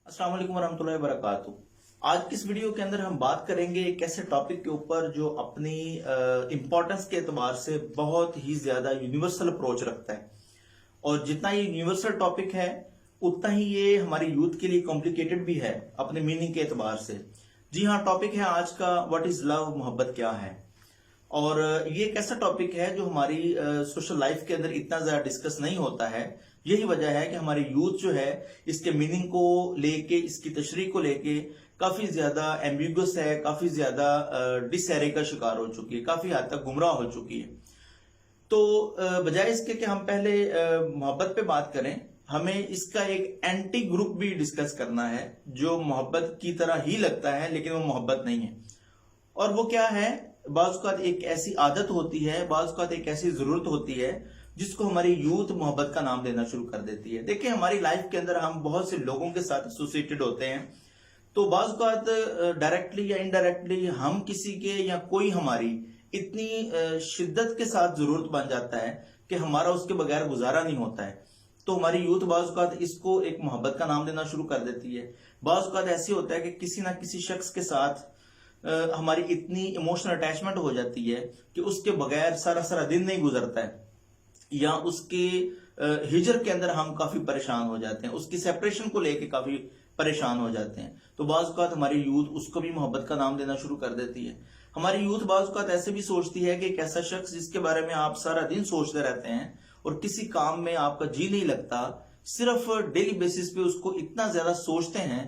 अस्सलाम वालेकुम वरहमतुल्लाहि वबरकातुहू। आज की इस वीडियो के अंदर हम बात करेंगे एक ऐसे टॉपिक के ऊपर जो अपनी इम्पोर्टेंस के एतबार से बहुत ही ज्यादा यूनिवर्सल अप्रोच रखता है। और जितना ये यूनिवर्सल टॉपिक है उतना ही ये हमारी यूथ के लिए कॉम्प्लिकेटेड भी है अपने मीनिंग के एतबार से। जी हाँ, टॉपिक है आज का व्हाट इज लव, मोहब्बत क्या है। और ये एक ऐसा टॉपिक है जो हमारी सोशल लाइफ के अंदर इतना ज्यादा डिस्कस नहीं होता है। यही वजह है कि हमारी यूथ जो है इसके मीनिंग को लेके, इसकी तशरीह को लेके काफी ज्यादा एम्बिगुअस है, काफी ज्यादा डिसहरे का शिकार हो चुकी है, काफी हद तक गुमराह हो चुकी है। तो बजाय इसके कि हम पहले मोहब्बत पे बात करें, हमें इसका एक एंटी ग्रुप भी डिस्कस करना है जो मोहब्बत की तरह ही लगता है लेकिन वो मोहब्बत नहीं है। और वो क्या है? बाज़ एक ऐसी आदत होती है, बाज़ एक ऐसी जरूरत होती है जिसको हमारी यूथ मोहब्बत का नाम देना शुरू कर देती है। देखिए, हमारी लाइफ के अंदर हम बहुत से लोगों के साथ एसोसिएटेड होते हैं, तो बाज़ डायरेक्टली या इनडायरेक्टली हम किसी के या कोई हमारी इतनी शिद्दत के साथ जरूरत बन जाता है कि हमारा उसके बगैर गुजारा नहीं होता है। तो हमारी यूथ बाज़ इसको एक मोहब्बत का नाम देना शुरू कर देती है। बाज़ ऐसे होता है कि किसी ना किसी शख्स के साथ हमारी इतनी इमोशनल अटैचमेंट हो जाती है कि उसके बगैर सारा सारा दिन नहीं गुजरता है, या उसके हिजर के अंदर हम काफी परेशान हो जाते हैं, उसकी सेपरेशन को लेके काफी परेशान हो जाते हैं। तो बाज़ हमारी यूथ उसको भी मोहब्बत का नाम देना शुरू कर देती है। हमारी यूथ बाज़ ऐसे भी सोचती है कि एक ऐसा शख्स जिसके बारे में आप सारा दिन सोचते रहते हैं और किसी काम में आपका जी नहीं लगता, सिर्फ डेली बेसिस पे उसको इतना ज्यादा सोचते हैं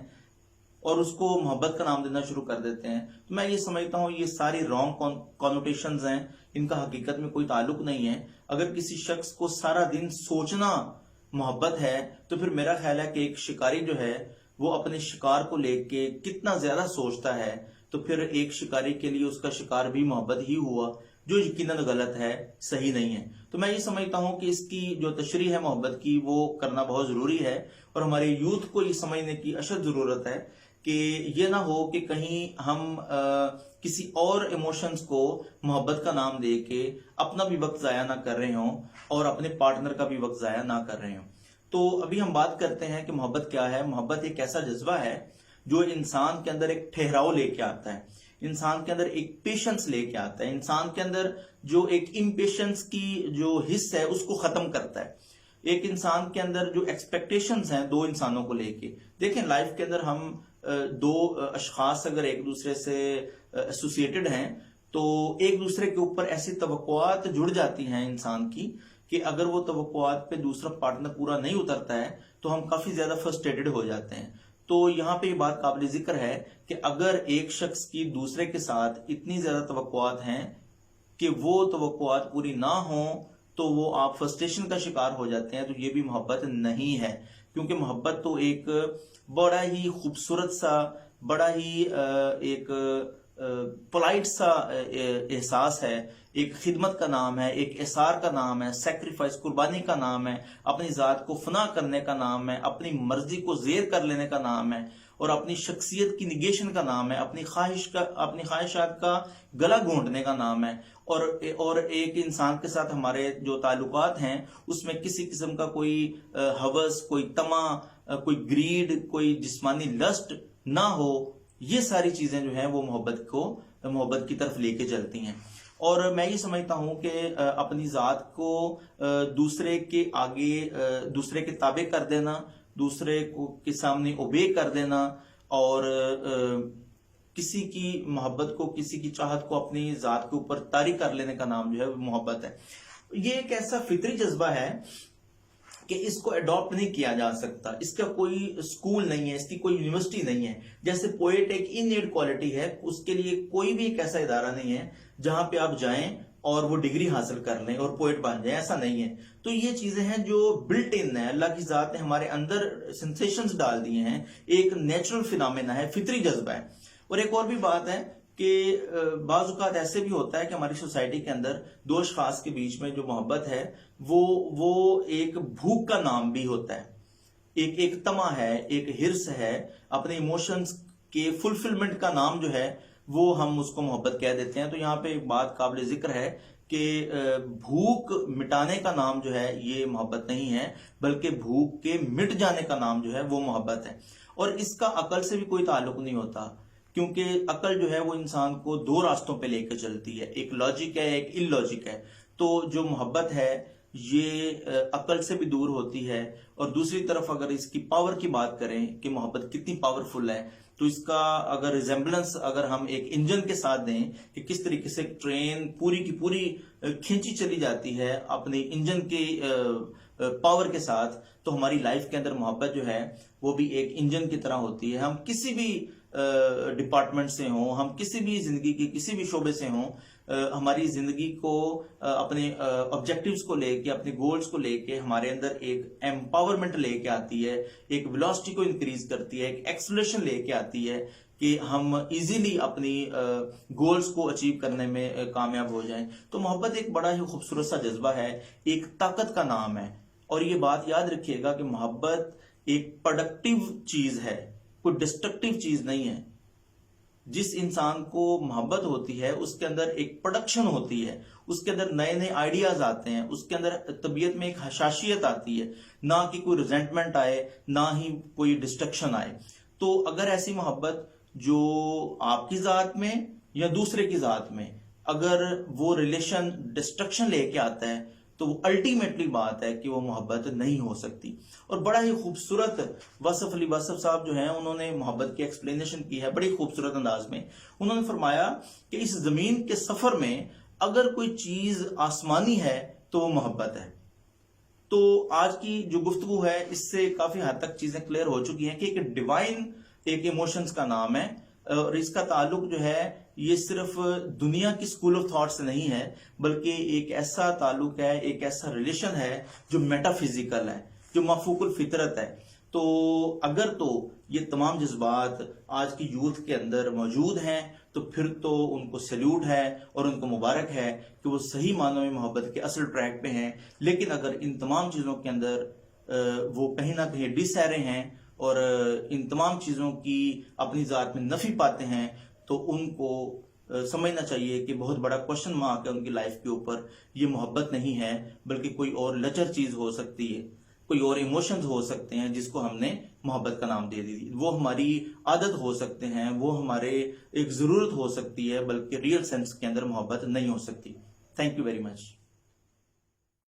और उसको मोहब्बत का नाम देना शुरू कर देते हैं। तो मैं ये समझता हूँ ये सारी रॉन्ग कॉनोटेशंस हैं, इनका हकीकत में कोई ताल्लुक नहीं है। अगर किसी शख्स को सारा दिन सोचना मोहब्बत है तो फिर मेरा ख्याल है कि एक शिकारी जो है वो अपने शिकार को लेके कितना ज्यादा सोचता है, तो फिर एक शिकारी के लिए उसका शिकार भी मोहब्बत ही हुआ, जो यकीनन गलत है, सही नहीं है। तो मैं ये समझता हूं कि इसकी जो तशरीह है मोहब्बत की वो करना बहुत जरूरी है और हमारे यूथ को ये समझने की अशद जरूरत है कि ये ना हो कि कहीं हम किसी और इमोशंस को मोहब्बत का नाम दे के अपना भी वक्त जाया ना कर रहे हों और अपने पार्टनर का भी वक्त जाया ना कर रहे हों। तो अभी हम बात करते हैं कि मोहब्बत क्या है। मोहब्बत एक ऐसा जज्बा है जो इंसान के अंदर एक ठहराव लेके आता है, इंसान के अंदर एक पेशेंस लेके आता है, इंसान के अंदर जो एक इम्पेशेंस की जो हिस्स है उसको खत्म करता है। एक इंसान के अंदर जो एक्सपेक्टेशंस हैं दो इंसानों को लेके, देखें लाइफ के अंदर हम दो अशखास अगर एक दूसरे से एसोसिएटेड हैं तो एक दूसरे के ऊपर ऐसी तवक्कुआत जुड़ जाती हैं इंसान की कि अगर वो तवक्कुआत पे दूसरा पार्टनर पूरा नहीं उतरता है तो हम काफी ज्यादा फ्रस्ट्रेटेड हो जाते हैं। तो यहाँ पे ये बात काबिल जिक्र है कि अगर एक शख्स की दूसरे के साथ इतनी ज्यादा तवक्कुआत हैं कि वो तवक्कुआत पूरी ना हो तो वो आप फ्रस्ट्रेशन का शिकार हो जाते हैं, तो ये भी मोहब्बत नहीं है। क्योंकि मोहब्बत तो एक बड़ा ही खूबसूरत सा, बड़ा ही एक पोलाइट सा एहसास है, एक खिदमत का नाम है, एक एसार का नाम है, सेक्रीफाइस कुर्बानी का नाम है, अपनी जात को फना करने का नाम है, अपनी मर्जी को जेर कर लेने का नाम है और अपनी शख्सियत की निगेशन का नाम है, अपनी ख्वाहिशात का गला घोंटने का नाम है। और एक इंसान के साथ हमारे जो ताल्लुकात हैं उसमें किसी किस्म का कोई हवस, कोई तमा, कोई ग्रीड, कोई जिस्मानी लस्ट ना हो, ये सारी चीजें जो हैं वो मोहब्बत की तरफ लेके चलती हैं। और मैं ये समझता हूं कि अपनी जात को दूसरे के आगे, दूसरे के ताबे कर देना, दूसरे को के सामने ओबे कर देना और किसी की मोहब्बत को, किसी की चाहत को अपनी जात के ऊपर तारी कर लेने का नाम जो है मोहब्बत है। ये एक ऐसा फितरी जज्बा है कि इसको अडॉप्ट नहीं किया जा सकता, इसका कोई स्कूल नहीं है, इसकी कोई यूनिवर्सिटी नहीं है। जैसे पोएट एक इननेट क्वालिटी है, उसके लिए कोई भी एक ऐसा इदारा नहीं है जहां पे आप जाएं और वो डिग्री हासिल कर लें और पोएट बन जाए, ऐसा नहीं है। तो ये चीजें हैं जो बिल्ट इन है, अल्लाह की जात ने हमारे अंदर सेंसेशंस डाल दिए हैं, एक नेचुरल फिनोमेना है, फितरी जज्बा है। और एक और भी बात है कि बाज़ ऐसे भी होता है कि हमारी सोसाइटी के अंदर दो अशखास के बीच में जो मोहब्बत है वो एक भूख का नाम भी होता है, एक तमा है, एक हिर्स है, अपने इमोशंस के फुलफिलमेंट का नाम जो है वो हम उसको मोहब्बत कह देते हैं। तो यहाँ पे एक बात काबिल जिक्र है कि भूख मिटाने का नाम जो है ये मोहब्बत नहीं है, बल्कि भूख के मिट जाने का नाम जो है वो मोहब्बत है। और इसका अकल से भी कोई ताल्लुक नहीं होता, क्योंकि अकल जो है वो इंसान को दो रास्तों पे लेकर चलती है, एक लॉजिक है, एक इलॉजिक है। तो जो मोहब्बत है ये अकल से भी दूर होती है। और दूसरी तरफ अगर इसकी पावर की बात करें कि मोहब्बत कितनी पावरफुल है, तो इसका अगर रिजेम्बलेंस अगर हम एक इंजन के साथ दें कि किस तरीके से ट्रेन पूरी की पूरी खींची चली जाती है अपने इंजन के पावर के साथ, तो हमारी लाइफ के अंदर मोहब्बत जो है वो भी एक इंजन की तरह होती है। हम किसी भी डिपार्टमेंट से हों, हम किसी भी जिंदगी के किसी भी शोबे से हों, हमारी जिंदगी को अपने ऑब्जेक्टिव्स को लेके, अपने गोल्स को लेके हमारे अंदर एक एम्पावरमेंट लेके आती है, एक वेलोसिटी को इंक्रीज करती है, एक एक्सेलरेशन लेके आती है कि हम इजीली अपनी गोल्स को अचीव करने में कामयाब हो जाएं। तो मोहब्बत एक बड़ा ही खूबसूरत सा जज्बा है, एक ताकत का नाम है। और ये बात याद रखिएगा कि मोहब्बत एक प्रोडक्टिव चीज है, कोई डिस्ट्रक्टिव चीज नहीं है। जिस इंसान को मोहब्बत होती है उसके अंदर एक प्रोडक्शन होती है, उसके अंदर नए नए आइडियाज आते हैं, उसके अंदर तबीयत में एक हशाशियत आती है, ना कि कोई रिजेंटमेंट आए, ना ही कोई डिस्ट्रक्शन आए। तो अगर ऐसी मोहब्बत जो आपकी जात में या दूसरे की जात में अगर वो रिलेशन डिस्ट्रक्शन लेके आता है, तो वो अल्टीमेटली बात है कि वो मोहब्बत नहीं हो सकती। और बड़ा ही खूबसूरत वासफ अली वासफ साहब जो हैं उन्होंने मोहब्बत की एक्सप्लेनेशन की है बड़ी खूबसूरत अंदाज में। उन्होंने फरमाया कि इस जमीन के सफर में अगर कोई चीज आसमानी है तो वो मोहब्बत है। तो आज की जो गुफ्तगू है इससे काफी हद तक चीजें क्लियर हो चुकी हैं कि एक डिवाइन एक इमोशंस का नाम है, और इसका ताल्लुक जो है ये सिर्फ दुनिया की स्कूल ऑफ थॉट से नहीं है, बल्कि एक ऐसा ताल्लुक है, एक ऐसा रिलेशन है जो मेटाफिजिकल है, जो माफूकुल फितरत है। तो अगर तो ये तमाम जज्बात आज की यूथ के अंदर मौजूद हैं, तो फिर तो उनको सैल्यूट है और उनको मुबारक है कि वो सही मानों में मोहब्बत के असल ट्रैक पे हैं। लेकिन अगर इन तमाम चीज़ों के अंदर वो कहीं ना कहीं डिसहरे हैं और इन तमाम चीज़ों की अपनी ज़ात में नफ़ी पाते हैं, तो उनको समझना चाहिए कि बहुत बड़ा क्वेश्चन मार्क है उनकी लाइफ के ऊपर। ये मोहब्बत नहीं है, बल्कि कोई और लचर चीज़ हो सकती है, कोई और इमोशंस हो सकते हैं जिसको हमने मोहब्बत का नाम दे दी। वो हमारी आदत हो सकते हैं, वो हमारे एक ज़रूरत हो सकती है, बल्कि रियल सेंस के अंदर मोहब्बत नहीं हो सकती। Thank you very much.